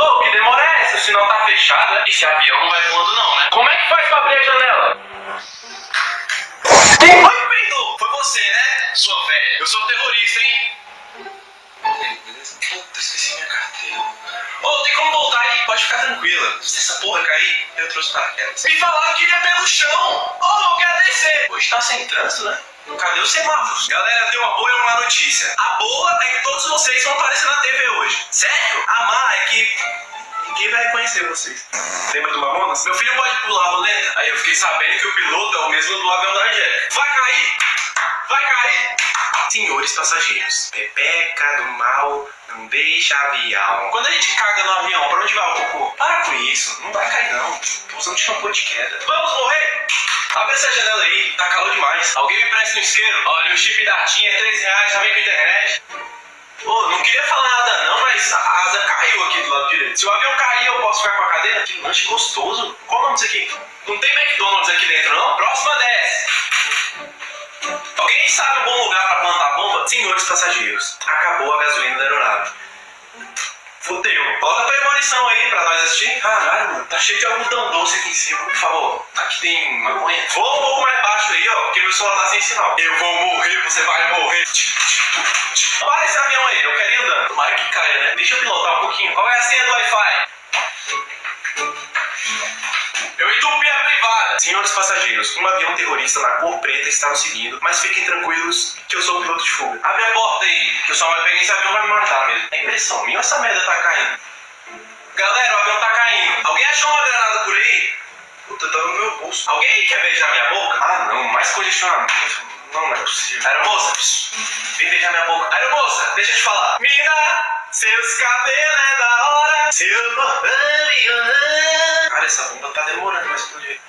Ô, que demora é essa? O sinal tá fechado, né? Esse avião não vai voando não, né? Como é que faz pra abrir a janela? Quem foi que peidou? Foi você, né? Sua velha. Eu sou terrorista, hein? Beleza. Puta, esqueci minha carteira. Ô, tem como voltar aí? Pode ficar tranquila. Se essa porra cair, eu trouxe paraquedas. Me falaram que ia pelo chão. Ô, eu quero descer. Hoje tá sem trânsito, né? Cadê os semáforos? Galera, tem uma boa e uma má notícia. A boa é que todos vocês vão aparecer na TV hoje. Sério? A má é que ninguém vai reconhecer vocês. Lembra do Mamonas? Meu filho pode pular a roleta. Aí eu fiquei sabendo que o piloto é o mesmo do avião da Angélica. Vai cair! Vai cair! Senhores passageiros, pepeca do mal não deixa avião. Quando a gente caga no avião, pra onde vai o cocô? Para com isso, não vai cair não. Tô usando shampoo de queda. Vamos morrer? Abre essa janela aí, tá calor demais. Alguém me presta um isqueiro? Olha, o chip da TIM é R$3, já vem com a internet. Pô, não queria falar nada não, mas a asa caiu aqui do lado direito. Se o avião cair, eu posso ficar com a cadeira? Que lanche gostoso. Qual o nome disso aqui? Não tem McDonald's aqui dentro, não? Próxima 10. Alguém sabe um bom lugar pra plantar bomba? Senhores passageiros, acabou a gasolina da aeronave. Fudeu. Bota a premonição aí pra nós assistir. Caralho, mano, tá cheio de algodão doce aqui em cima. Por favor, aqui tem maconha. Vou um pouco mais baixo aí, ó, porque meu celular tá sem sinal. Eu vou morrer, você vai morrer. Para esse avião aí, eu quero ir andando. Tomara que caia, né? Deixa eu pilotar um pouquinho. Qual é a senha do Wi-Fi? Eu entupi a privada. Senhores passageiros, um avião terrorista na cor preta está nos seguindo, mas fiquem tranquilos que eu sou o piloto de fuga. Abre a porta aí, que eu só vai pegar esse avião e vai me matar mesmo. É impressão minha, essa merda tá caindo. Galera, o avião tá caindo. Alguém achou uma granada por aí? Puta, tá no meu bolso. Alguém quer beijar minha boca? Ah não, mais congestionamento. Não é possível. Aeromoça, vem beijar minha boca. Aeromoça, deixa eu te falar. Mina, seus cabelos é da hora. Seu corpo. Cara, essa bomba tá demorando pra explodir.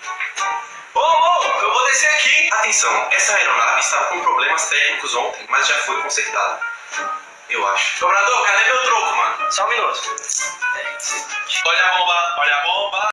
Ô, eu vou descer aqui. Atenção, essa aeronave estava com problemas técnicos ontem, mas já foi consertada. Eu acho. Cobrador, cadê meu troco, mano? Só um minuto. Olha a bomba, olha a bomba.